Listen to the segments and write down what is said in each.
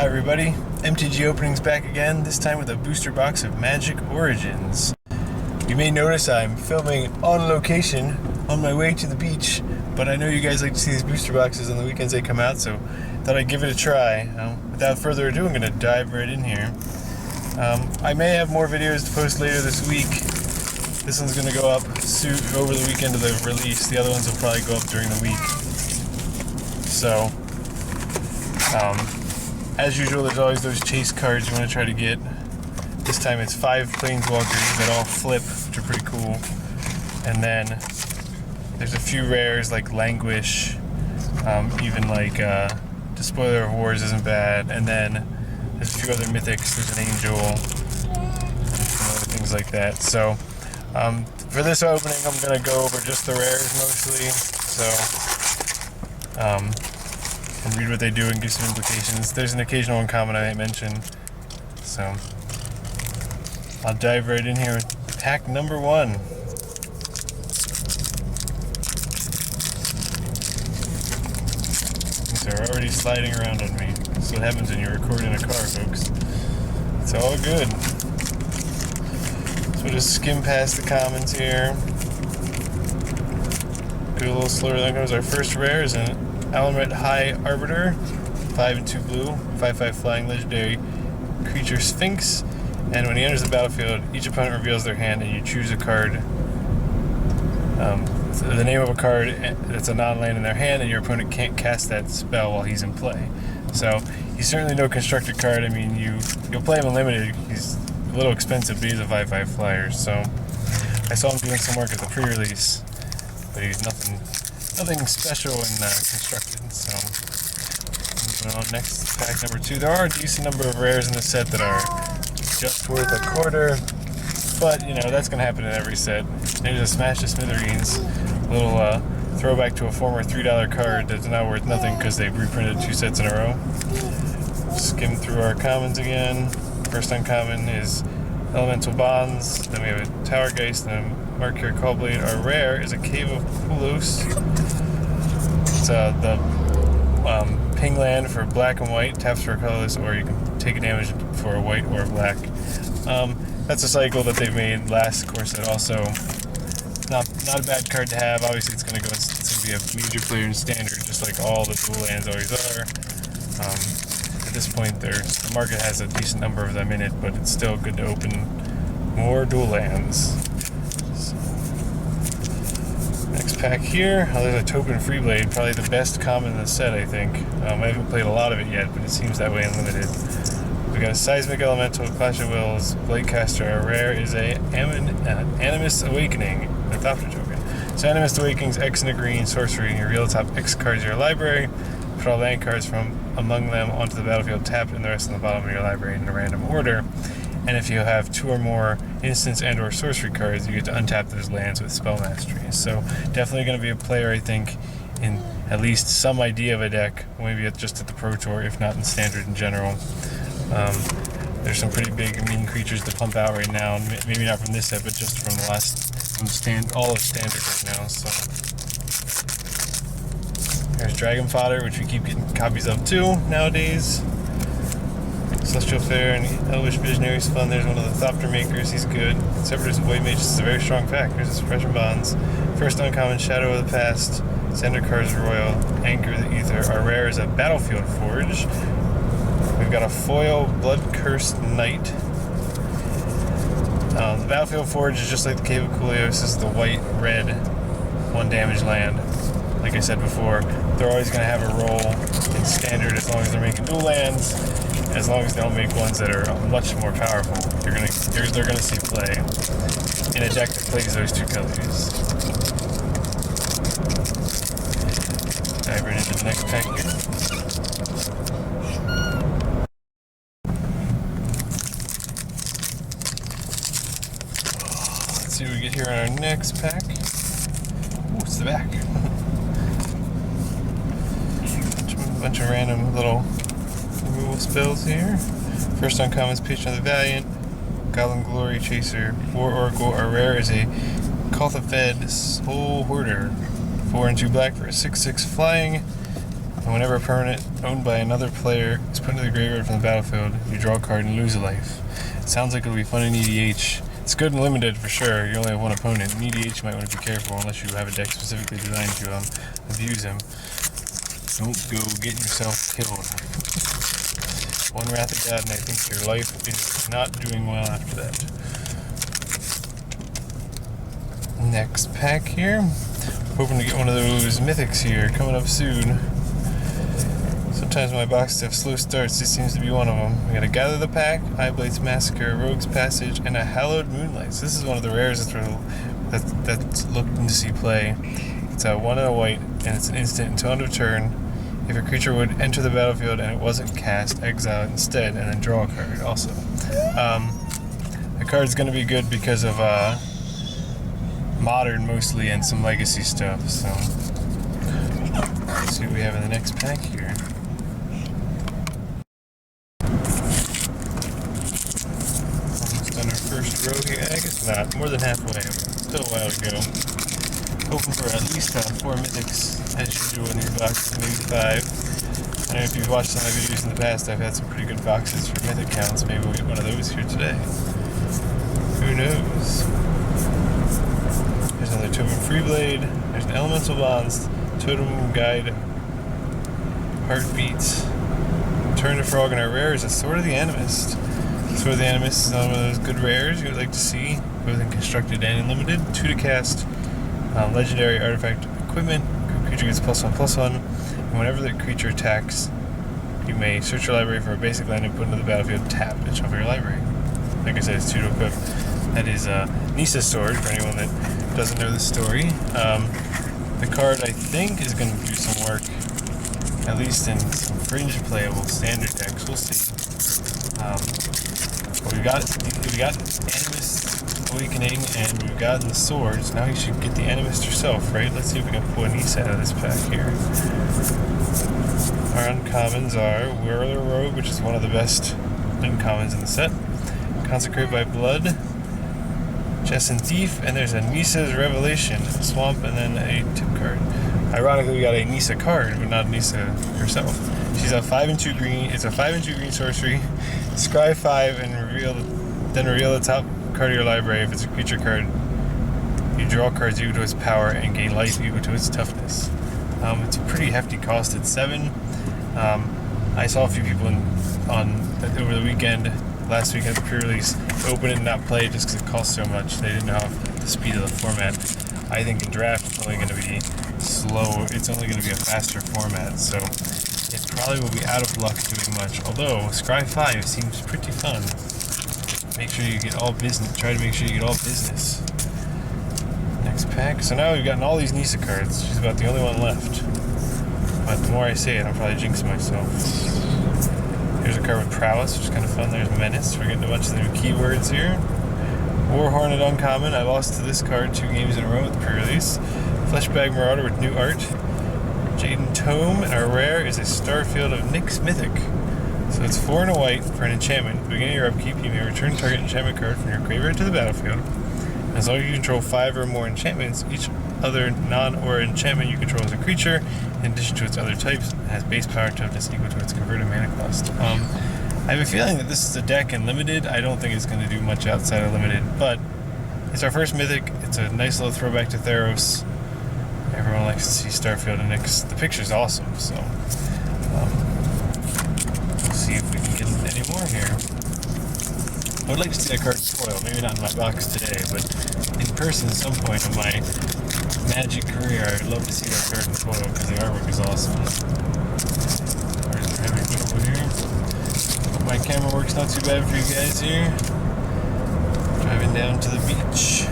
Hi everybody, MTG Openings back again, this time with a booster box of Magic Origins. You may notice I'm filming on location on my way to the beach, but I know you guys like to see these booster boxes on the weekends they come out, so thought I'd give it a try. Without further ado, I'm going to dive right in here. I may have more videos to post later this week. This one's going to go up soon, over the weekend of the release. The other ones will probably go up during the week. So, as usual, there's always those chase cards you want to try to get. This time it's 5 Planeswalkers that all flip, which are pretty cool. And then there's a few rares like Languish, even like Despoiler of Wars isn't bad. And then there's a few other mythics. There's an Angel, and some other things like that. So for this opening, I'm going to go over just the rares mostly. So and read what they do and give some implications. There's an occasional uncommon I might mention. So I'll dive right in here with pack number 1. These are already sliding around on me. That's what happens when you record in a car, folks. It's all good. So we'll just skim past the commons here. Go a little slower. That goes our first rare is an Alamet High Arbiter, 5 and 2 blue, 5/5 flying legendary creature Sphinx. And when he enters the battlefield, each opponent reveals their hand and you choose a card. The name of a card that's a non-land in their hand, and your opponent can't cast that spell while he's in play. So he's certainly no constructed card. I mean, you'll play him unlimited. He's a little expensive, but he's a 5/5 flyer. So I saw him doing some work at the pre-release, but he's nothing special and constructed. So moving on, next pack number 2. There are a decent number of rares in this set that are just worth a quarter, but you know that's going to happen in every set. There's a Smash to Smithereens, a little throwback to a former $3 card that's now worth nothing because they've reprinted 2 sets in a row. Skim through our commons again. First uncommon is Elemental Bonds, then we have a Towergeist and a Tarkir Callblade. Our rare is a Cave of Pulos. It's the ping land for black and white, taps for a colorless, or you can take a damage for a white or a black. That's a cycle that they've made last core set also. Not a bad card to have. Obviously it's going to be a major player in standard, just like all the dual lands always are. At this point the market has a decent number of them in it, but it's still good to open more dual lands. Next pack here, there's a Token Freeblade, probably the best common in the set, I think. I haven't played a lot of it yet, but it seems that way in limited. We got a Seismic Elemental, Clash of Wills, Bladecaster. Our rare is a Animist Awakening, a Thopter token. So Animist Awakening's X and a green sorcery. You reveal the top X cards of your library, put all land cards from among them onto the battlefield, tapped, and the rest on the bottom of your library in a random order. And if you have 2 or more instants and or sorcery cards, you get to untap those lands with spell mastery. So definitely going to be a player, I think, in at least some idea of a deck, maybe just at the Pro Tour, if not in standard in general. There's some pretty big mean creatures to pump out right now, maybe not from this set, but just from all of standard right now. So there's Dragon Fodder, which we keep getting copies of too nowadays. Celestial Fair and Elvish Visionary's fun. There's one of the Thopter makers, he's good. Separatist and White Mage, this is a very strong pack. There's a Suppression Bonds. First uncommon, Shadow of the Past. Sender Cards Royal, Anchor the Ether. Our rare is a Battlefield Forge. We've got a foil Blood Cursed Knight. The Battlefield Forge is just like the Cave of Kulios. This is the white-red 1 damage land. Like I said before, they're always going to have a role in standard as long as they're making dual lands. As long as they don't make ones that are much more powerful, they're gonna see play in a deck that plays those 2 colors. Dive right into the next pack here. Let's see what we get here on our next pack. Ooh, it's the back. A bunch of random little removal spells here. First uncommon is Patron of the Valiant, Goblin Glory Chaser, War Oracle. Our rare is a Kalthafed Soul Hoarder, 4 and 2 black for a 6/6 flying. And whenever a permanent owned by another player is put into the graveyard from the battlefield, you draw a card and lose a life. It sounds like it'll be fun in EDH. It's good and limited for sure. You only have one opponent. In EDH, you might want to be careful unless you have a deck specifically designed to abuse him. Don't go getting yourself killed. One Wrath of God, and I think your life is not doing well after that. Next pack here. Hoping to get one of those mythics here coming up soon. Sometimes my boxes have slow starts. This seems to be one of them. We got a Gather the Pack, Eyeblade's Massacre, Rogue's Passage, and a Hallowed Moonlight. So this is one of the rares that's looking to see play. It's a 1 and a white, and it's an instant until end of turn. If a creature would enter the battlefield and it wasn't cast, exile it instead, and then draw a card also. The card's going to be good because of modern mostly and some legacy stuff. So let's see what we have in the next pack here. Almost done our first row here. I guess not. More than halfway. Still a while to go. Hoping for at least 4 mythics as usual in these boxes, maybe 5. And if you've watched some of my videos in the past, I've had some pretty good boxes for mythic counts. Maybe we'll get one of those here today. Who knows? There's another Totem Freeblade. There's an Elemental Bonds, Totem Guide, Heartbeats. Turn to Frog, and our rare is a Sword of the Animist. Sword of the Animist is one of those good rares you would like to see, both in constructed and in limited. 2 to cast. Legendary artifact equipment. Creature gets +1/+1, and whenever the creature attacks, you may search your library for a basic land and put into the battlefield. Tap and shuffle your library. Like I said, it's 2 to equip. That is Nisa's sword for anyone that doesn't know the story. The card I think is going to do some work, at least in some fringe playable standard decks. We'll see. But we got Animist Awakening, and we've gotten the swords. Now you should get the Animist herself, right? Let's see if we can pull a Nisa out of this pack here. Our uncommons are Whirler Rogue, which is one of the best uncommons in the set. Consecrate by Blood, Jessin Thief, and there's a Nisa's Revelation, Swamp, and then a tip card. Ironically, we got a Nisa card, but not Nisa herself. She's a 5 and 2 green. It's a 5 and 2 green sorcery. Scry 5 and reveal the top card of your library. If it's a creature card, you draw cards equal to its power and gain life equal to its toughness. It's a pretty hefty cost at 7. I saw a few people over the weekend, last weekend, pre-release, open it and not play it just because it costs so much. They didn't know the speed of the format. I think in draft it's only going to be slow. It's only going to be a faster format, so it probably will be out of luck doing much. Although Scry 5 seems pretty fun. Make sure you get all business. Try to make sure you get all business. Next pack. So now we've gotten all these Nisa cards. She's about the only one left. But the more I say it, I'm probably jinxing myself. Here's a card with Prowess, which is kind of fun. There's Menace. We're getting a bunch of new keywords here. War Hornet Uncommon. I lost to this card 2 games in a row with the pre-release. Fleshbag Marauder with new art. Jaden Tome. And our rare is a Starfield of Nyx Mythic. So it's 4 and a white for an enchantment. At the beginning of your upkeep, you may return target enchantment card from your graveyard to the battlefield. As long as you control 5 or more enchantments, each other non-aura enchantment you control as a creature, in addition to its other types, has base power toughness equal to its converted mana cost. I have a feeling that this is a deck in limited. I don't think it's going to do much outside of limited, but it's our first mythic. It's a nice little throwback to Theros. Everyone likes to see Starfield and Nyx. The picture's awesome, so we'll see if we can get any more here. I would like to see that card spoil. Maybe not in my box today, but in person at some point in my Magic career, I'd love to see that card in foil because the artwork is awesome. Alright, we're having a good over here. Hope my camera works not too bad for you guys here. Driving down to the beach.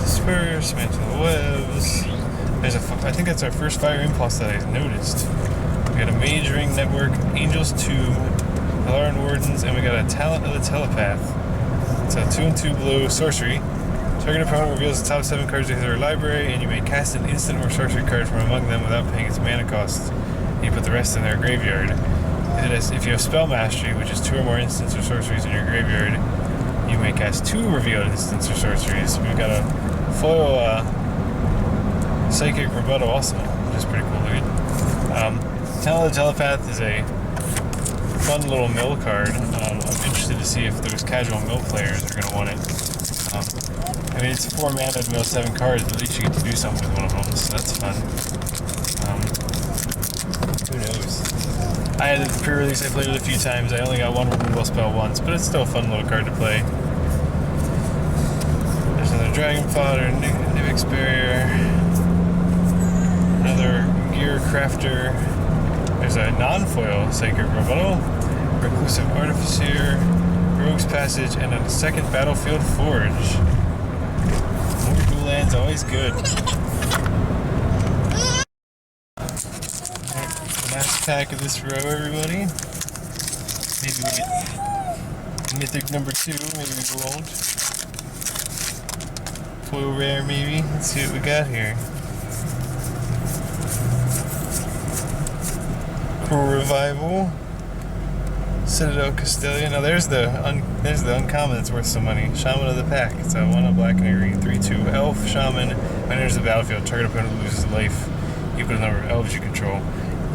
Disperse, Mantle of Webs. I think that's our first Fire Impulse that I noticed. We got a Mage Ring Network, Angel's Tomb, Alaran Wardens, and we got a Talent of the Telepath. It's a 2 and 2 blue sorcery. Target opponent reveals the top 7 cards of their library, and you may cast an instant or sorcery card from among them without paying its mana cost. And you put the rest in their graveyard. If you have Spell Mastery, which is 2 or more instants or sorceries in your graveyard, you may cast 2 revealed instants or sorceries. We've got a foil Psychic Rebuttal also, which is pretty cool looking. Talon the Telepath is a fun little mill card. I'm interested to see if those casual mill players are going to want it. I mean, it's 4 mana to mill 7 cards, but at least you get to do something with one of them, so that's fun. Who knows? I had it pre-release, I played it a few times. I only got one removal spell once, but it's still a fun little card to play. There's another Dragon Fodder, Nivix Barrier, another Gear Crafter. There's a non-foil Sacred Rebuttal, Reclusive Artificer, Rogue's Passage, and a second Battlefield Forge. More dual lands, always good. Last pack of this row, everybody. Maybe we get Mythic number 2, maybe gold. Foil rare, maybe. Let's see what we got here. Cruel Revival. Citadel Castellia. Now there's the uncommon that's worth some money. Shaman of the Pack. It's a 1 black and a green. 3/2 elf shaman. When enters the battlefield, target opponent loses life equal to the number of elves you control.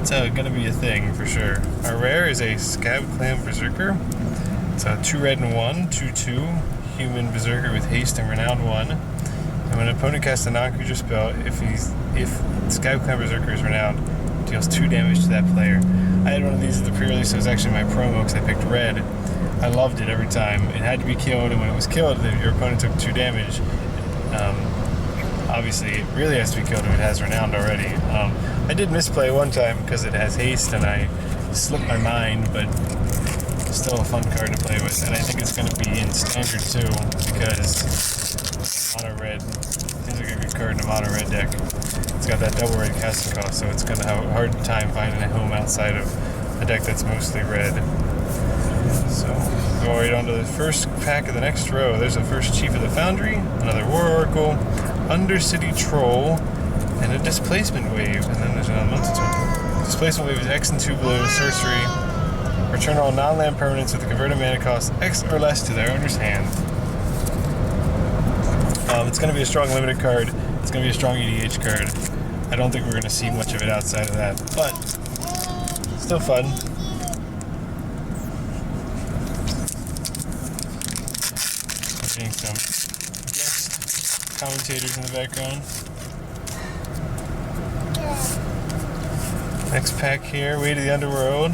It's gonna be a thing for sure. Our rare is a Scab Clan Berserker. It's a 2 red and 1, 2/2 human berserker with haste and renowned 1. And when an opponent casts a non-creature spell, if Scab Clan Berserker is renowned, deals 2 damage to that player. I had one of these at the pre-release. It was actually my promo because I picked red. I loved it every time. It had to be killed, and when it was killed, your opponent took 2 damage. Obviously, it really has to be killed if it has renowned already. I did misplay one time because it has haste, and I slipped my mind, but still a fun card to play with. And I think it's going to be in standard too, because mono red seems like a good card in a mono red deck. It's got that double red casting cost, so it's going to have a hard time finding a home outside of a deck that's mostly red. So, go right on to the first pack of the next row. There's a first Chief of the Foundry, another War Oracle, Undercity Troll, and a Displacement Wave. And then there's another multitude. Displacement Wave is X and 2 blue, sorcery. Return all non-land permanents with a converted mana cost X or less to their owner's hand. It's going to be a strong limited card. It's going to be a strong EDH card. I don't think we're going to see much of it outside of that, but still fun. Getting some guest commentators in the background. Next pack here, Way to the Underworld.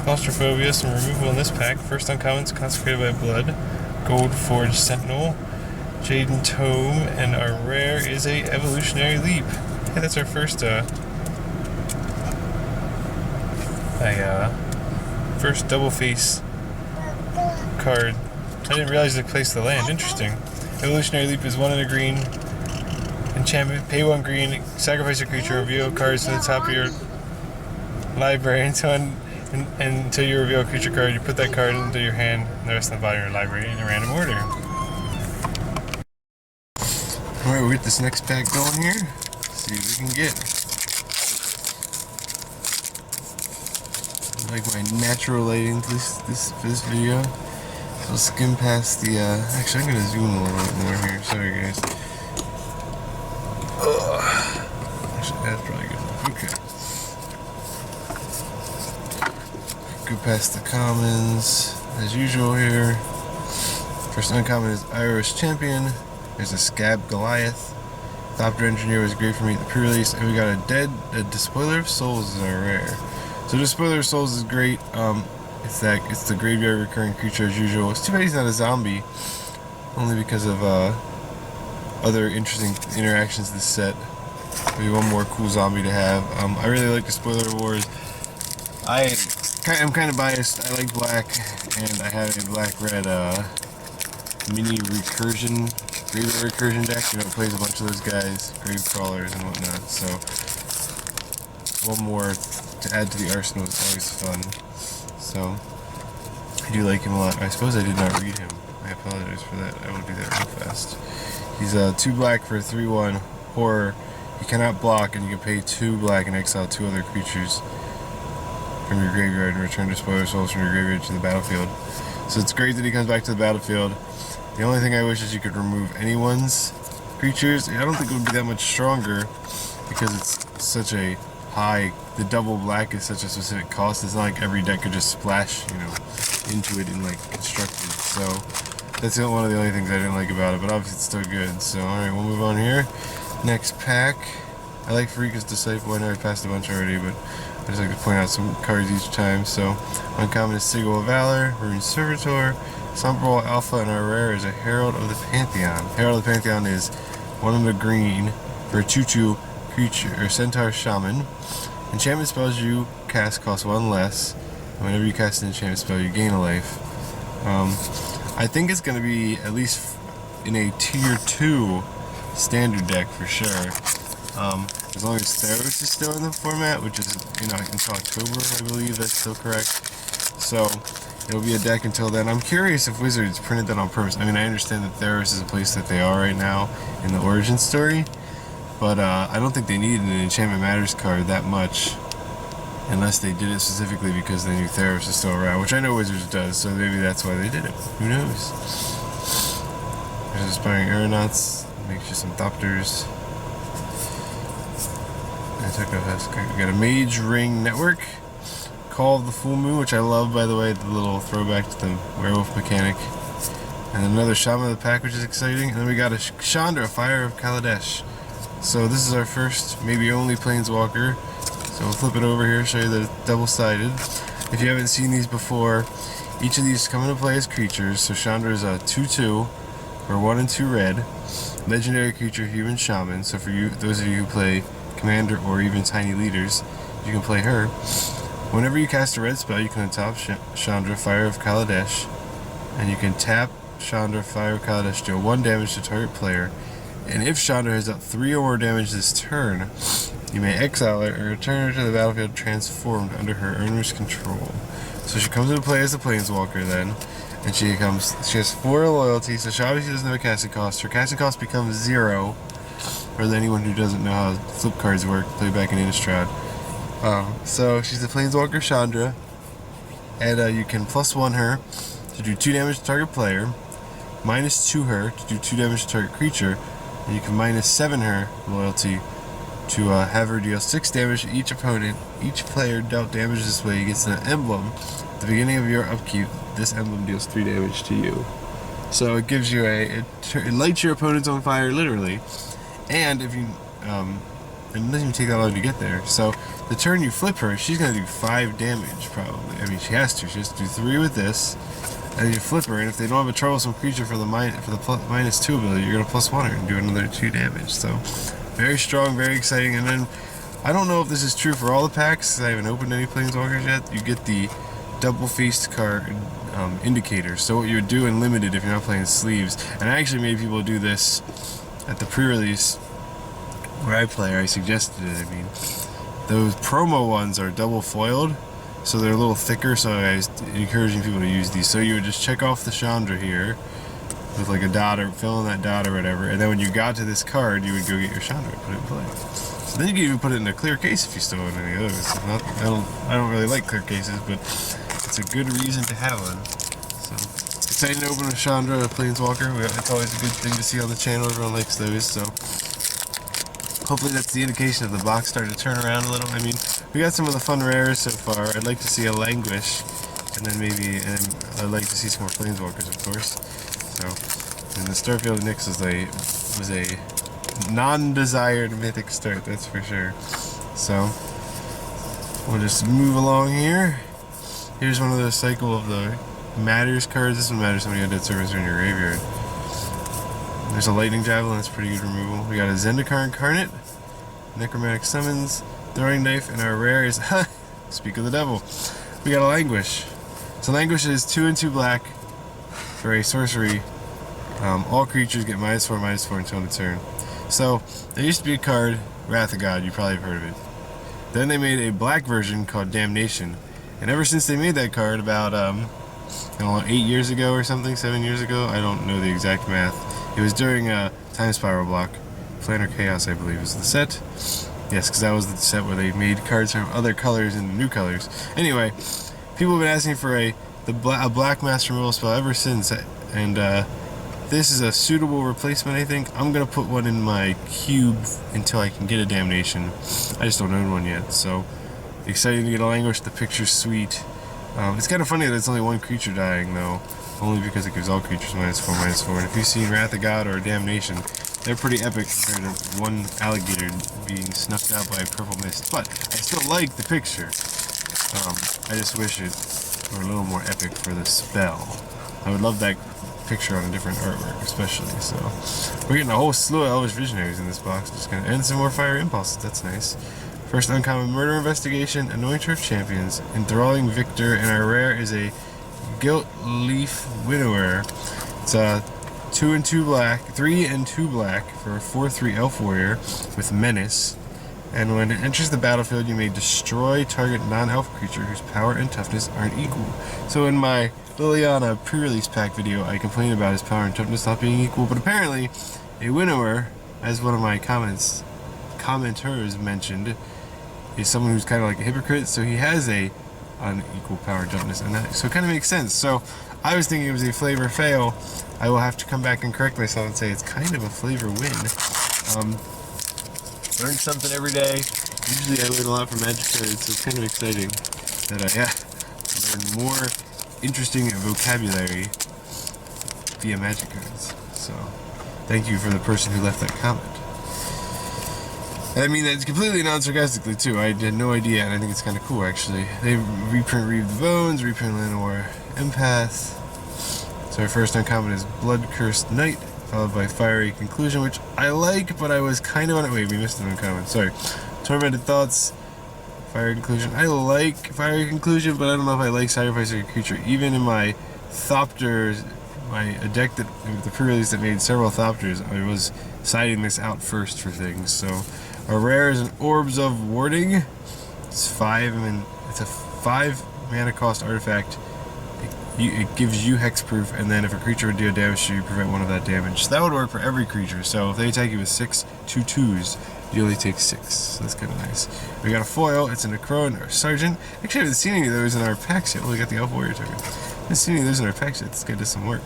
Claustrophobia, some removal in this pack. First uncommons, Consecrated by Blood. Gold Forged Sentinel. Jaden Tome, and our rare is a Evolutionary Leap. Hey, that's our first first double face card. I didn't realize they placed the land. Interesting. Evolutionary Leap is 1 and a green. Enchantment, pay 1 green, sacrifice a creature, reveal cards to the top of your library until you reveal a creature card. You put that card into your hand and the rest of the body of your library in a random order. Alright, we'll get this next pack going here. See what we can get. I like my natural lighting for this video. So I'll skim past the actually I'm gonna zoom a little bit more here. Sorry guys. Actually that's probably good. Okay. Go past the commons as usual here. First uncommon is Irish Champion. There's a Scab Goliath. Thopter Engineer was great for me at the pre-release, and we got a Despoiler of Souls is our rare. So Despoiler of Souls is great. It's the graveyard recurring creature as usual. It's too bad he's not a zombie, only because of other interesting interactions this set. Maybe one more cool zombie to have. I really like Despoiler Wars. I'm kind of biased. I like black, and I have a black-red mini recursion. Graveyard recursion deck, you know, it plays a bunch of those guys, grave crawlers and whatnot, so one more to add to the arsenal is always fun. So I do like him a lot. I suppose I did not read him. I apologize for that. I will do that real fast. He's 2 black for a 3/1 horror. He cannot block, and you can pay 2 black and exile 2 other creatures from your graveyard and return Despoiler Souls from your graveyard to the battlefield. So it's great that he comes back to the battlefield. The only thing I wish is you could remove anyone's creatures. I don't think it would be that much stronger because such a high, the double black is such a specific cost. It's not like every deck could just splash, you know, into it and like constructed. So that's one of the only things I didn't like about it, but obviously it's still good. So alright, we'll move on here. Next pack. I like Farika's Disciple. I know I passed a bunch already, but I just like to point out some cards each time. So uncommon is Sigil of Valor, Rune Servitor, Sombrol Alpha, and our rare is a Herald of the Pantheon. Herald of the Pantheon is 1 in the green for a 2/2 creature or Centaur Shaman. Enchantment spells you cast cost 1 less. And whenever you cast an enchantment spell, you gain a life. I think it's going to be at least in a tier 2 standard deck for sure. As long as Theros is still in the format, which is, you know, until October, I believe that's still correct. So it'll be a deck until then. I'm curious if Wizards printed that on purpose. I mean, I understand that Theros is a place that they are right now in the origin story, but I don't think they need an Enchantment Matters card that much, unless they did it specifically because they knew Theros is still around, which I know Wizards does, so maybe that's why they did it. Who knows? There's Aspiring Aeronauts, makes you some Thopters. We got a Mage Ring Network, Call of the Full Moon, which I love, by the way, the little throwback to the werewolf mechanic. And then another Shaman of the Pack, which is exciting. And then we got a Chandra, Fire of Kaladesh. So this is our first, maybe only Planeswalker. So we'll flip it over here, show you that it's double-sided. If you haven't seen these before, each of these come into play as creatures. So Chandra is a 2/2, or 1 and 2 red. Legendary creature, Human Shaman. So for you, those of you who play Commander or even Tiny Leaders, you can play her. Whenever you cast a red spell, you can untap Chandra, Fire of Kaladesh, and you can tap Chandra, Fire of Kaladesh, deal 1 damage to target player. And if Chandra has dealt 3 or more damage this turn, you may exile her or return her to the battlefield transformed under her owner's control. So she comes into play as a Planeswalker then, and she has 4 loyalty, so she obviously doesn't have a casting cost. Her casting cost becomes 0. For anyone who doesn't know how flip cards work, play back in Innistrad. So she's a Planeswalker Chandra, and you can +1 her to do 2 damage to target player, -2 her to do 2 damage to target creature, and you can -7 her loyalty to have her deal 6 damage to each opponent. Each player dealt damage this way gets an emblem. At the beginning of your upkeep, this emblem deals 3 damage to you. So it gives you it lights your opponents on fire, literally. And if you, it doesn't even take that long to get there. So the turn you flip her, she's going to do 5 damage probably. I mean, she has to do 3 with this, and then you flip her. And if they don't have a troublesome creature for the -2 ability, you're going to +1 her and do another 2 damage. So very strong, very exciting. And then I don't know if this is true for all the packs. I haven't opened any Planeswalkers yet. You get the double-faced card indicator. So what you would do in limited if you're not playing sleeves, and I actually made people do this at the pre-release where I play, or I suggested it. I mean, those promo ones are double foiled, so they're a little thicker, so I was encouraging people to use these. So you would just check off the Chandra here with like a dot, or fill in that dot or whatever, and then when you got to this card, you would go get your Chandra and put it in play. So then you can even put it in a clear case if you still own any of those. I don't really like clear cases, but it's a good reason to have one. So excited to open a Chandra, a Planeswalker. It's always a good thing to see on the channel. Everyone likes those, so hopefully that's the indication of the box starting to turn around a little. I mean, we got some of the fun rares so far. I'd like to see a Languish, and then I'd like to see some more Planeswalkers, of course. So, and the Starfield Nyx was a non-desired mythic start, that's for sure. So we'll just move along here. Here's one of the cycle of the Matters cards. This one matters somebody had dead service in your graveyard. There's a Lightning Javelin, that's pretty good removal. We got a Zendikar Incarnate, Necromantic Summons, Throwing Knife, and our rare is, speak of the devil, we got a Languish. So Languish is 2 and 2 black for a sorcery. All creatures get -4/-4 until end of turn. So there used to be a card, Wrath of God, you probably have heard of it. Then they made a black version called Damnation. And ever since they made that card about, I don't know, 8 years ago or something, 7 years ago, I don't know the exact math. It was during a Time Spiral block. Planar Chaos, I believe, was the set. Yes, because that was the set where they made cards from other colors into new colors. Anyway, people have been asking for a black master removal spell ever since, and This is a suitable replacement, I think. I'm going to put one in my cube until I can get a Damnation. I just don't own one yet, so excited to get a Languish. The picture's sweet. It's kind of funny that it's only one creature dying, though, only because it gives all creatures -4/-4. And if you've seen Wrath of God or Damnation, they're pretty epic compared to one alligator being snuffed out by a purple mist. But I still like the picture. I just wish it were a little more epic for the spell. I would love that picture on a different artwork, especially. So we're getting a whole slew of Elvish Visionaries in this box. Just gonna and some more Fiery Impulses. That's nice. First uncommon, Murder Investigation, Anointer of Champions, Enthralling Victor, and our rare is a Gilt Leaf Winnower. It's a 2 and 2 black, 3 and 2 black for a 4/3 Elf Warrior with Menace. And when it enters the battlefield, you may destroy target non-elf creature whose power and toughness aren't equal. So in my Liliana pre-release pack video, I complained about his power and toughness not being equal, but apparently a Winnower, as one of my commenters mentioned, is someone who's kind of like a hypocrite, so he has a unequal power and toughness, and that, so it kind of makes sense. So I was thinking it was a flavor fail. I will have to come back and correct myself and say it's kind of a flavor win. Learn something every day. Usually I learn a lot from Magic cards, so it's kind of exciting that I learn more interesting vocabulary via Magic cards. So thank you for the person who left that comment. I mean, that's completely non-sarcastically too. I had no idea, and I think it's kind of cool actually. They reprint Reave the Bones, reprint Llanowar Empath. So our first uncommon is Blood Cursed Knight, followed by Fiery Conclusion, which I like, but I was kind of on it. Wait, we missed an uncommon. Sorry. Tormented Thoughts, Fiery Conclusion. I like Fiery Conclusion, but I don't know if I like sacrificing a creature. Even in my Thopters, a deck that the pre-release that made several Thopters, I was siding this out first for things. So our rare is an Orbs of Warding. It's 5. I mean, it's a 5 mana cost artifact. It gives you hexproof, and then if a creature would do a damage to you, prevent one of that damage. So that would work for every creature. So if they attack you with 6 2/2s, you only take 6. So that's kind of nice. We got a foil. It's a Necron or Sergeant. Actually, I haven't seen any of those in our packs yet. Oh, we got the Elf Warrior token. I haven't seen any of those in our packs yet. This guy does some work.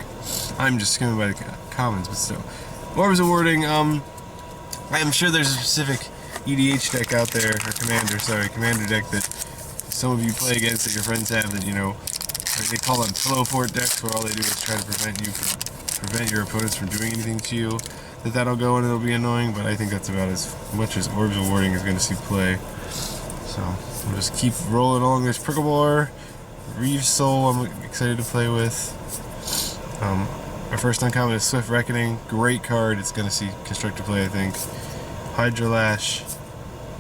I'm just skimming by the commons, but still. Orbs of Warding. I'm sure there's a specific EDH deck out there, or commander deck that some of you play against that your friends have that, you know, they call them pillow fort decks, where all they do is try to prevent your opponents from doing anything to you. That'll go and it'll be annoying, but I think that's about as much as Orbs of Warding is going to see play. So we'll just keep rolling along. There's Pricklebar, Reave Soul. I'm excited to play with. Our first uncommon is Swift Reckoning. Great card. It's going to see constructor play, I think. Hydrolash.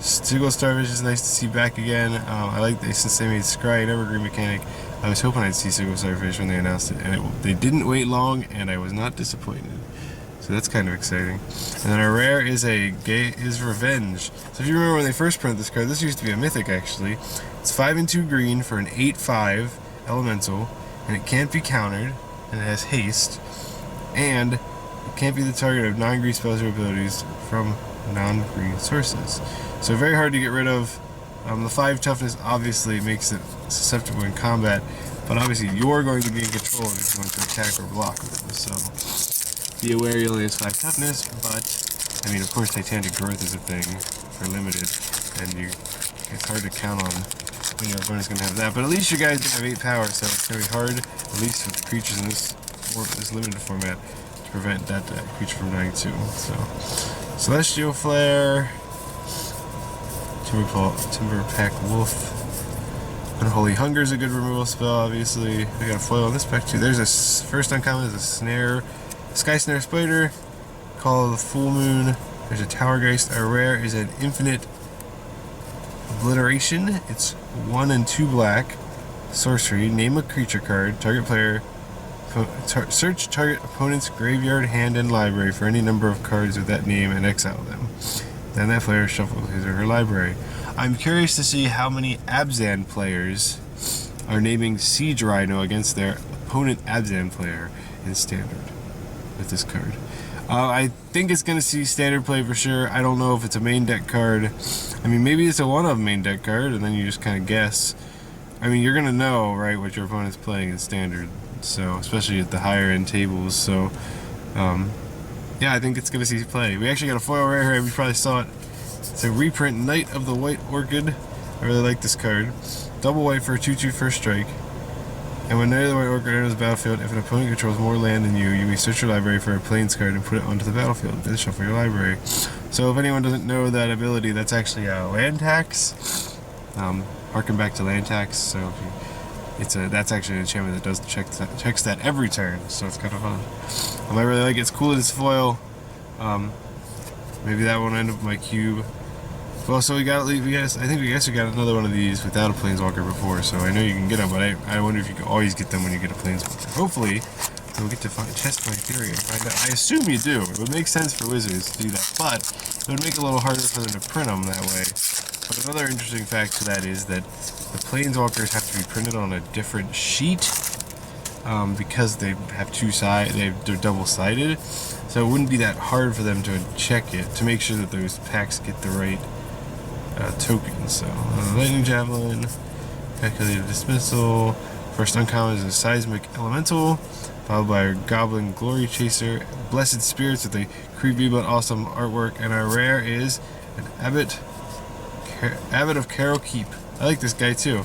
Sigil Starfish is nice to see back again. I like this since they made Scry an evergreen mechanic. I was hoping I'd see Sigil Starfish when they announced it, and they didn't wait long, and I was not disappointed. So that's kind of exciting. And then our rare is Revenge. So if you remember when they first printed this card, this used to be a mythic actually. It's 5 and 2 green for an 8/5 elemental, and it can't be countered, and it has haste, and it can't be the target of non-green spells or abilities from non-green sources. So very hard to get rid of. The 5 toughness obviously makes it susceptible in combat, but obviously you're going to be in control if you want to attack or block with it. So be aware he only has 5 toughness, but I mean, of course, Titanic Growth is a thing for limited, and it's hard to count on when your opponent's going to have that. But at least your guy's going to have 8 power, so it's going to be hard, at least with the creatures in this limited format, to prevent that creature from dying too. So Celestial Flare. Timber Pack Wolf. Unholy Hunger is a good removal spell, obviously. We got a foil on this pack too. There's a first uncommon is a Snare, Sky Snare Spider, Call of the Full Moon. There's a Towergeist. Our rare is an Infinite Obliteration. It's 1 and 2 black. Sorcery. Name a creature card. Target player. Search target opponent's graveyard, hand, and library for any number of cards with that name and exile them. Then that player shuffles his or her library. I'm curious to see how many Abzan players are naming Siege Rhino against their opponent Abzan player in Standard with this card. I think it's going to see Standard play for sure. I don't know if it's a main deck card. I mean, maybe it's a one-of main deck card, and then you just kind of guess. I mean, you're going to know, right, what your opponent's playing in Standard. So, especially at the higher end tables. So, Yeah, I think it's gonna see play. We actually got a foil rare here. You probably saw it. It's a reprint Knight of the White Orchid. I really like this card. Double white for a 2/2 first strike. And when Knight of the White Orchid enters the battlefield, if an opponent controls more land than you may search your library for a plains card and put it onto the battlefield. Then shuffle your library. So if anyone doesn't know that ability, that's actually a land tax. Harken back to land tax. So if you, that's actually an enchantment that does checks that every turn. So it's kind of fun. I really like it. It's cool that it's foil. Maybe that won't end up in my cube. Well, so I think we got another one of these without a planeswalker before, so I know you can get them, but I wonder if you can always get them when you get a planeswalker. Hopefully, we'll get to test my theory and find out. I assume you do. It would make sense for Wizards to do that, but it would make it a little harder for them to print them that way. But another interesting fact to that is that the planeswalkers have to be printed on a different sheet because they have they're double-sided. So it wouldn't be that hard for them to check it to make sure that those packs get the right tokens. So Lightning Javelin, Calculated Dismissal. First uncommon is a Seismic Elemental, followed by a Goblin Glory Chaser, Blessed Spirits with a creepy but awesome artwork, and our rare is an Abbot of Carroll Keep. I like this guy too.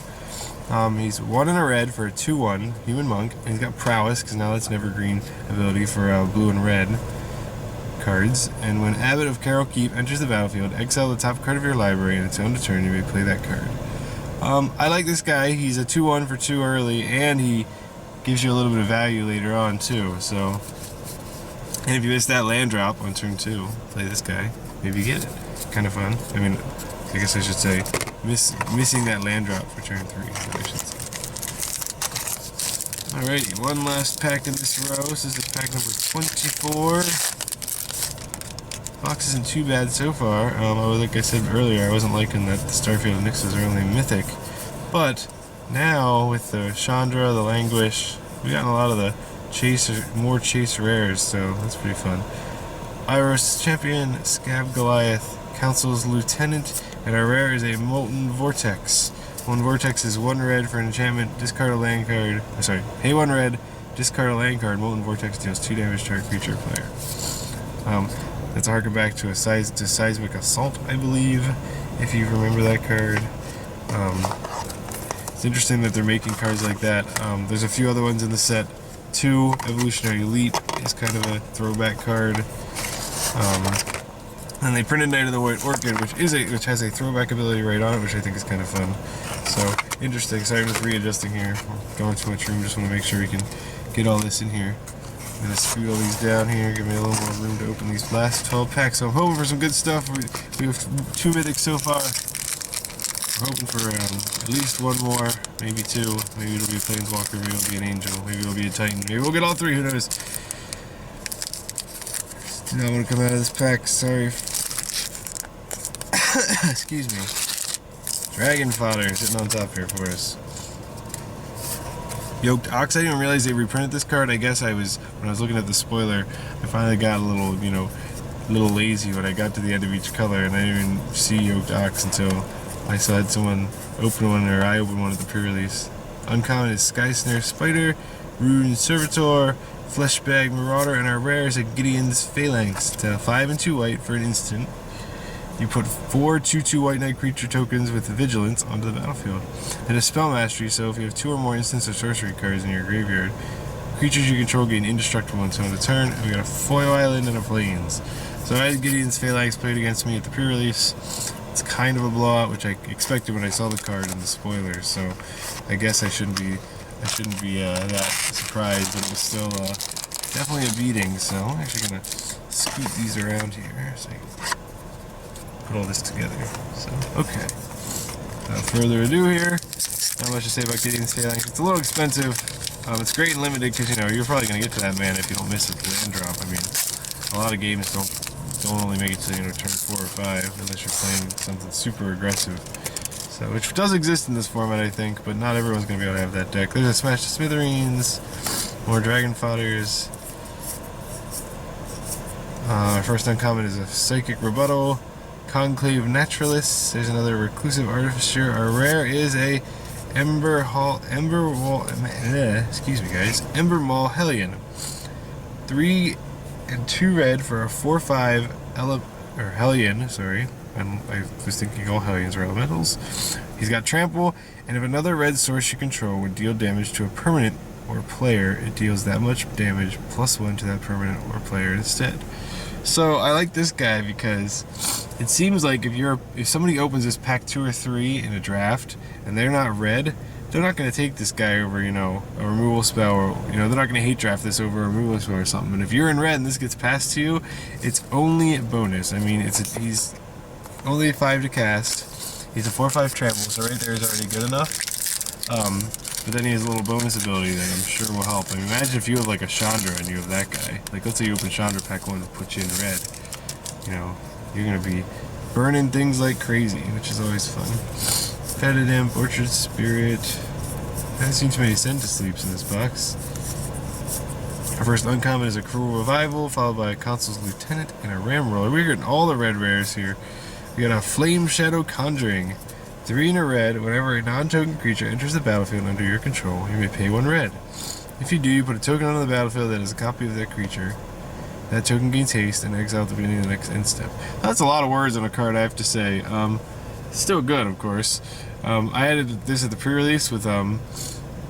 He's 1 and a red for a 2/1 human monk, and he's got prowess because now that's an evergreen ability for blue and red cards. And when Abbot of Carroll Keep enters the battlefield, exile the top card of your library, and until end of turn you may play that card. I like this guy. He's a 2/1 for 2 early, and he gives you a little bit of value later on too. So, and if you miss that land drop on turn 2, play this guy. Maybe you get it. Kind of fun. I mean, I guess I should say missing that land drop for turn 3. I should say. Alrighty, one last pack in this row. This is pack number 24. Box isn't too bad so far. Like I said earlier, I wasn't liking that the Starfield Nixes are only mythic. But now with the Chandra, the Languish, we've gotten a lot of the more chase rares, so that's pretty fun. Iris Champion, Scab Goliath, Council's Lieutenant, and our rare is a Molten Vortex. Molten Vortex is 1 red for an enchantment, discard a land card. Pay 1 red, discard a land card. Molten Vortex deals 2 damage to our creature player. That's a harken back to Seismic Assault, I believe, if you remember that card. It's interesting that they're making cards like that. There's a few other ones in the set. 2 Evolutionary Leap is kind of a throwback card. And they printed Knight of the White Orchid, which has a throwback ability right on it, which I think is kind of fun. So interesting. Sorry, I'm just readjusting here. I'm going too much room. Just want to make sure we can get all this in here. I'm going to scoot all these down here, give me a little more room to open these last 12 packs. So I'm hoping for some good stuff. We have 2 mythics so far. We're hoping for at least 1 more, maybe 2. Maybe it'll be a Planeswalker, maybe it'll be an Angel, maybe it'll be a Titan. Maybe we'll get all 3, who knows. Do not want to come out of this pack, sorry. Excuse me. Dragon Fodder sitting on top here for us. Yoked Ox, I didn't realize they reprinted this card. I guess when I was looking at the spoiler, I finally got a little lazy when I got to the end of each color, and I didn't even see Yoked Ox until I saw someone open one, or I opened one at the pre-release. Uncommon is Sky Snare Spider, Rune Servitor, Fleshbag Marauder, and our rare is a Gideon's Phalanx. It's 5 and 2 white for an instant. You put 4 2/2 white knight creature tokens with vigilance onto the battlefield. And a spell mastery, so if you have 2 or more instants or sorcery cards in your graveyard, creatures you control gain indestructible until end of turn. And we got a foil island and a plains. So I had Gideon's Phalanx played against me at the pre-release. It's kind of a blowout, which I expected when I saw the card in the spoilers. So I guess I shouldn't be that surprised, but it was still definitely a beating. So I'm actually gonna scoot these around here so I can put all this together. So okay. Without further ado here, not much to say about Gideon's Phalanx. It's a little expensive. It's great and limited because you're probably gonna get to that mana if you don't miss a land drop. I mean, a lot of games don't only make it to turn 4 or 5 unless you're playing something super aggressive. So, which does exist in this format, I think, but not everyone's gonna be able to have that deck. There's a Smash to Smithereens, more Dragon Fodders. Our first uncommon is a Psychic Rebuttal, Conclave Naturalist. There's another Reclusive Artificer. Our rare is a Ember Maul Hellion. 3 and 2 red for a 4/5 Hellion. Sorry, I was thinking all Hellions are elementals. He's got trample, and if another red source you control would deal damage to a permanent or player, it deals that much damage +1 to that permanent or player instead. So I like this guy because it seems like if somebody opens this pack 2 or 3 in a draft and they're not red, they're not going to take this guy over, you know, a removal spell, or, you know, they're not going to hate draft this over a removal spell or something. And if you're in red and this gets passed to you, it's only a bonus. I mean, he's only 5 to cast. He's a 4/5 trample, so right there is already good enough. But then he has a little bonus ability that I'm sure will help. I mean, imagine if you have like a Chandra and you have that guy. Like, let's say you open Chandra pack 1 and put you in red. You know, you're going to be burning things like crazy, which is always fun. Fetid Imp, Orchard Spirit. I haven't seen too many Send to Sleeps in this box. Our first uncommon is a Cruel Revival, followed by a Consul's Lieutenant and a Ram Roller. We're getting all the red rares here. We got a Flame Shadow Conjuring. 3 in a red. Whenever a non-token creature enters the battlefield under your control, you may pay 1 red. If you do, you put a token onto the battlefield that is a copy of that creature. That token gains haste and exile at the beginning of the next end step. That's a lot of words on a card, I have to say. Still good, of course. I added this at the pre-release with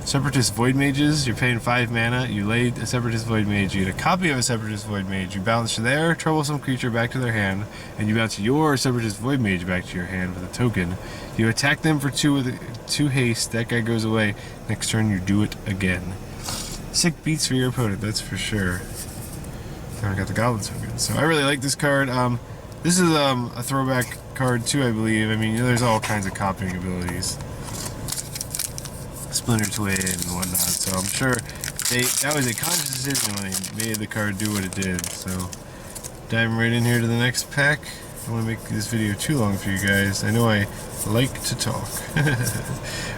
Separatist Void Mages. You're paying 5 mana, you lay a Separatist Void Mage, you get a copy of a Separatist Void Mage, you bounce their troublesome creature back to their hand, and you bounce your Separatist Void Mage back to your hand with a token. You attack them for 2 with 2 haste, that guy goes away. Next turn you do it again. Sick beats for your opponent, that's for sure. Now I got the Goblin token. So I really like this card. This is a throwback card too, I believe. I mean, you know, there's all kinds of copying abilities. Splinter Twin and whatnot, so I'm sure that was a conscious decision when they made the card do what it did. So diving right in here to the next pack. I don't want to make this video too long for you guys. I know I like to talk.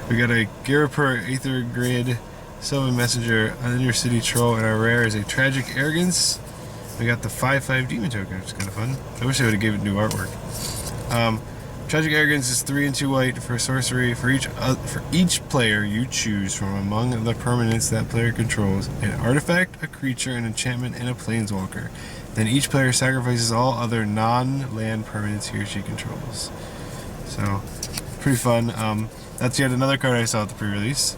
We got a Garapur Aether Grid, Sylvan Messenger, Under City Troll, and our rare is a Tragic Arrogance. We got the 5/5 Demon token, which is kind of fun. I wish they would have given it new artwork. Tragic Arrogance is 3 and 2 white for sorcery. For each player you choose from among the permanents that player controls, an artifact, a creature, an enchantment, and a planeswalker. Then each player sacrifices all other non-land permanents he or she controls. So, pretty fun. That's yet another card I saw at the pre-release.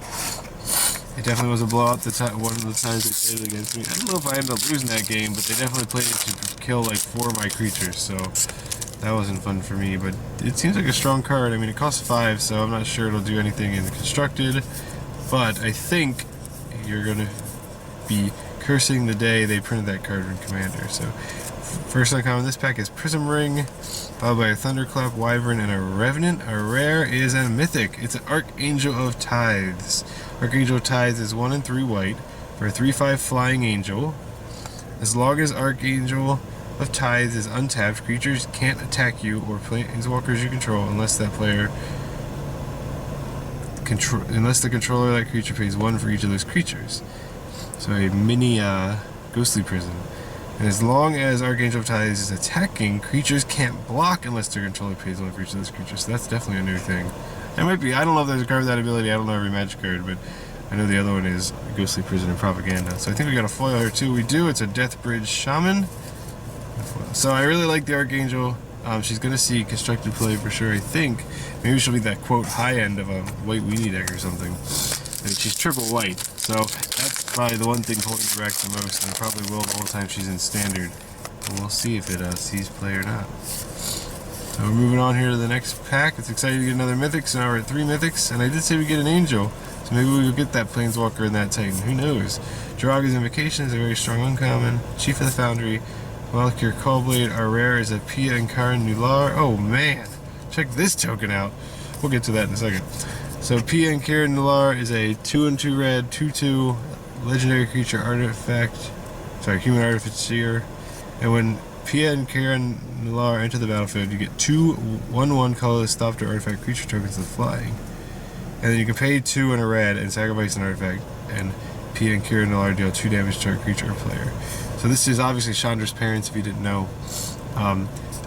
It definitely was a blowout one of the times they played it against me. I don't know if I ended up losing that game, but they definitely played it to kill like 4 of my creatures, so that wasn't fun for me. But it seems like a strong card. I mean, it costs 5, so I'm not sure it'll do anything in the constructed, but I think you're going to be cursing the day they printed that card in Commander. So first uncommon in this pack is Prism Ring, followed by a Thunderclap, Wyvern, and a Revenant. Our rare is a Mythic. It's an Archangel of Tithes. Archangel of Tithes is 1 and 3 white for a 3/5 Flying Angel. As long as Archangel of Tithes is untapped, creatures can't attack you or planeswalkers you control unless the controller of that creature pays 1 for each of those creatures. So a mini Ghostly Prison. And as long as Archangel of Tithes is attacking, creatures can't block unless their controller pays 1 for each of those creatures. So that's definitely a new thing. It might be. I don't know if there's a card with that ability. I don't know every Magic card, but I know the other one is Ghostly Prison and Propaganda. So I think we got a foil here too. We do. It's a Deathbridge Shaman. So I really like the Archangel. She's going to see constructed play for sure, I think. Maybe she'll be that, quote, high end of a white weenie deck or something. And she's triple white, so that's probably the one thing holding her back the most, and it probably will the whole time she's in Standard. And we'll see if it sees play or not. So we're moving on here to the next pack. It's exciting to get another Mythic, so now we're at 3 Mythics, and I did say we get an Angel. So maybe we'll get that Planeswalker and that Titan, who knows. Draga's Invocation is a very strong uncommon. Chief of the Foundry, Valkyr Callblade. Our rare is a Pia and Karin Nular. Oh man, check this token out. We'll get to that in a second. So Pia and Karin Nular is a 2 and 2 red, 2/2 legendary creature artifact. Sorry, human artificer. And when Pia and Karin Nular enter the battlefield, you get 2 1/1 colorless stop to artifact creature tokens with flying. And then you can pay 2 and a red and sacrifice an artifact, and Pia and Karin Nular deal 2 damage to a creature or player. So this is obviously Chandra's parents, if you didn't know.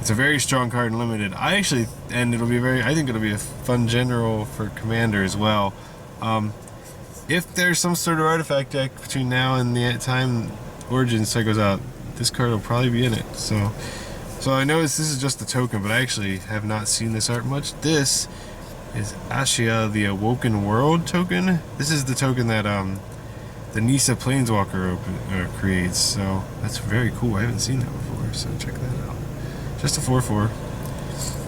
It's a very strong card in Limited. I think it'll be a fun general for Commander as well. If there's some sort of artifact deck between now and the time Origins goes out, this card will probably be in it. So I noticed this is just a token, but I actually have not seen this art much. This is Ashia, the Awoken World token. This is the token that the Nissa Planeswalker creates. So that's very cool. I haven't seen that before, so check that out. Just a 4/4.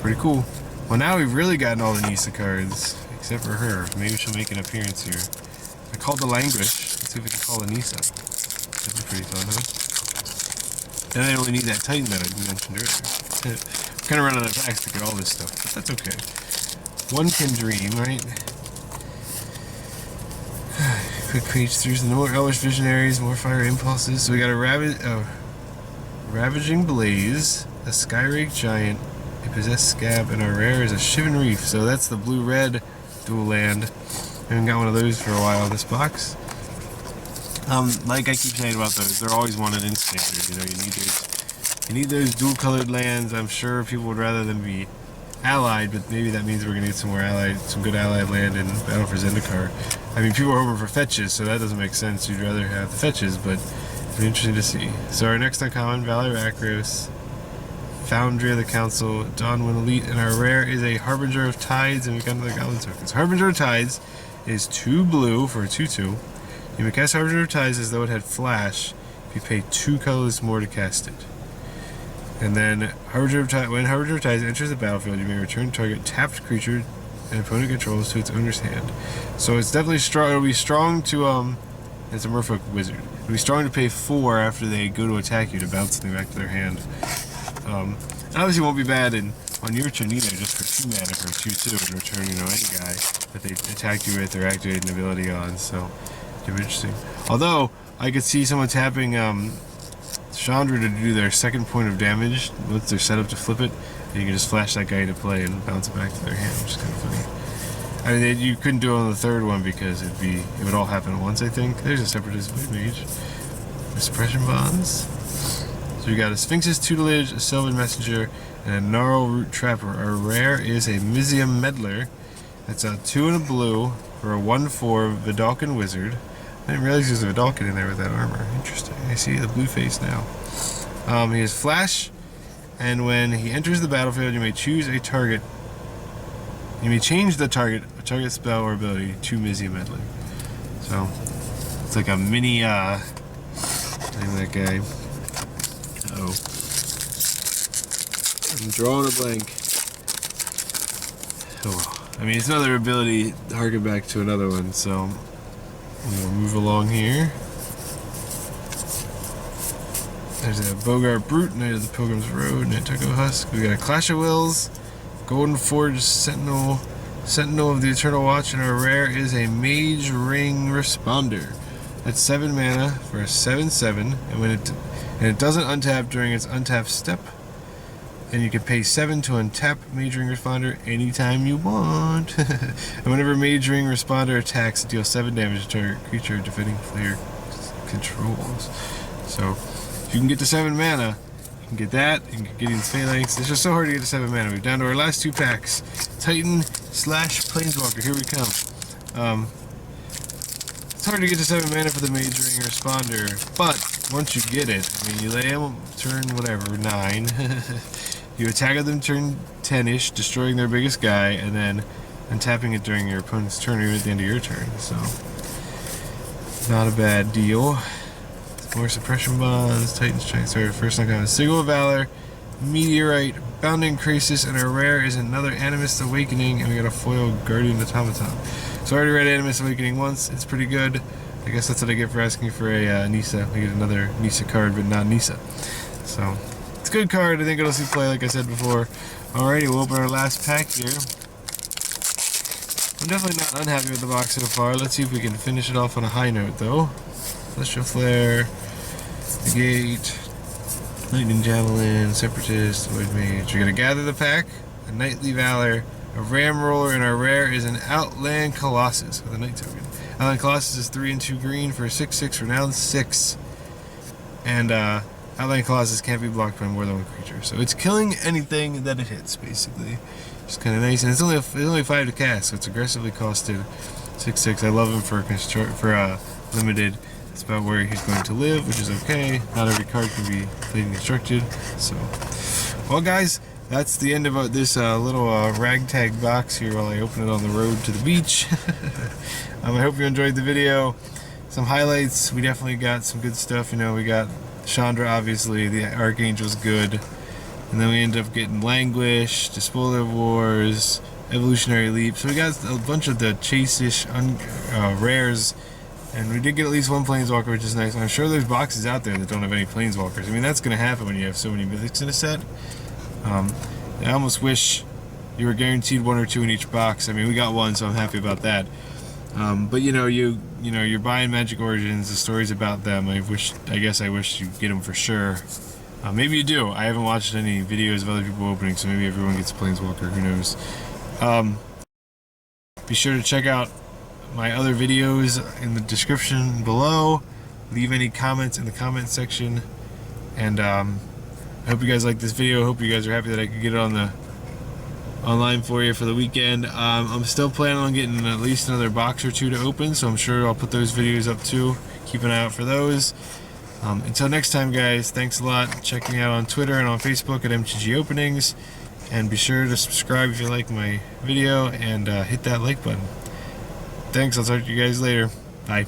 Pretty cool. Well, now we've really gotten all the Nissa cards, except for her. Maybe she'll make an appearance here. I called the Languish. Let's see if we can call the Nissa. That'd be pretty fun, huh? And I only need that Titan that I mentioned earlier. I'm kind of running out of packs to get all this stuff, but that's okay. One can dream, right? Quick page through the more Elvish Visionaries, more Fire Impulses. So we got a Ravaging Blaze, a Skyrake Giant, a Possessed Scab, and our rare is a Shivan Reef. So that's the blue-red dual land. I haven't got one of those for a while in this box. Like I keep saying about those, they're always wanted in standard. You know, you need those dual-colored lands. I'm sure people would rather them be allied, but maybe that means we're gonna get some good allied land in Battle for Zendikar. I mean, people are hoping for fetches, so that doesn't make sense. You'd rather have the fetches, but it'll be interesting to see. So our next uncommon, Valley of Akros, Foundry of the Council, Dawnwind Elite, and our rare is a Harbinger of Tides, and we've got another Goblin token. So Harbinger of Tides is 2 blue for a 2/2. You may cast Harbinger of Tides as though it had flash if you pay 2 colors more to cast it. And then when Harbinger of Tides enters the battlefield, you may return target tapped creature an opponent controls to its owner's hand. So it's definitely strong. It'll be strong to it's a Merfolk wizard. It'll be strong to pay 4 after they go to attack you to bounce something back to their hand. And obviously won't be bad on your turn either, just for 2 mana for 2/2 and return, you know, any guy that they attack you with or activate an ability on. So it'll be interesting. Although I could see someone tapping Chandra to do their second point of damage once they're set up to flip it, and you can just flash that guy into play and bounce it back to their hand, which is kind of funny. I mean, you couldn't do it on the third one because it would all happen at once, I think. There's a Separatist Blade Mage. The Suppression Bonds. So we got a Sphinx's Tutelage, a Sylvan Messenger, and a Gnarl Root Trapper. Our rare is a Mizium Meddler. That's a 2 and a blue for a 1/4 Vidalcan Wizard. I didn't realize there's a Vidalcan in there with that armor. Interesting. I see the blue face now. He has Flash, and when he enters the battlefield, you may choose a target. You may change a target spell or ability to Mizium Meddler. So it's like a mini name of that guy. Uh-oh. I'm drawing a blank. Oh well. I mean, it's another ability to harken back to another one, so we'll move along here. There's a Bogart Brute, Knight of the Pilgrim's Road, Nantucket Husk. We got a Clash of Wills, Golden Forge Sentinel of the Eternal Watch, and our rare is a Mage Ring Responder. That's 7 mana for a 7/7, and it doesn't untap during its untap step. And you can pay 7 to untap Mage Ring Responder anytime you want. And whenever Mage Ring Responder attacks, it deals 7 damage to target creature defending player controls. So if you can get to 7 mana, you can get that, you can get Gideon's Phalanx. It's just so hard to get to 7 mana. We're down to our last 2 packs. Titan / Planeswalker, here we come. It's hard to get to 7 mana for the Mage Ring Responder, but once you get it, I mean, you lay them turn whatever, 9. You attack them turn 10-ish, destroying their biggest guy, and then untapping it during your opponent's turn or even at the end of your turn. So, not a bad deal. More Suppression Bonds, Titan Strength, sorry, first one comes Sigil of Valor, Meteorite, Bounding Crisis, and our rare is another Animist Awakening, and we got a foil Guardian Automaton. So I already read Animist Awakening once, it's pretty good. I guess that's what I get for asking for a Nissa. I get another Nissa card, but not Nissa. So, it's a good card. I think it'll see play, like I said before. Alrighty, we'll open our last pack here. I'm definitely not unhappy with the box so far. Let's see if we can finish it off on a high note, though. Celestial Flare, Negate, Lightning Javelin, Separatist, Void Mage. We're going to gather the pack, a Knightly Valor, a Ram Roller, and our rare is an Outland Colossus with a Knight token. Outland Colossus is 3 and 2 green for a 6/6 renowned 6. And Outland Colossus can't be blocked by more than 1 creature. So it's killing anything that it hits, basically. It's kind of nice. And it's only 5 to cast, so it's aggressively costed 6/6. I love him for limited. That's about where he's going to live, which is okay. Not every card can be played and constructed. So, well, guys, that's the end of this little ragtag box here while I open it on the road to the beach. I hope you enjoyed the video. Some highlights. We definitely got some good stuff. You know, we got Chandra, obviously. The Archangel's good. And then we end up getting Languish, Despoiler Wars, Evolutionary Leap. So we got a bunch of the chase-ish rares. And we did get at least one Planeswalker, which is nice. I'm sure there's boxes out there that don't have any Planeswalkers. I mean, that's going to happen when you have so many Mythics in a set. I almost wish you were guaranteed one or two in each box. I mean, we got one, so I'm happy about that. But you know, you're buying Magic Origins. The story's about them. I guess I wish you'd get them for sure. Maybe you do. I haven't watched any videos of other people opening, so maybe everyone gets a Planeswalker. Who knows? Be sure to check out my other videos in the description below. Leave any comments in the comment section. And I hope you guys like this video. I hope you guys are happy that I could get it on the online for you for the weekend. I'm still planning on getting at least another box or two to open, so I'm sure I'll put those videos up too. Keep an eye out for those. Until next time, guys, thanks a lot. Check me out on Twitter and on Facebook at MTG Openings. And be sure to subscribe if you like my video and hit that like button. Thanks, I'll talk to you guys later. Bye.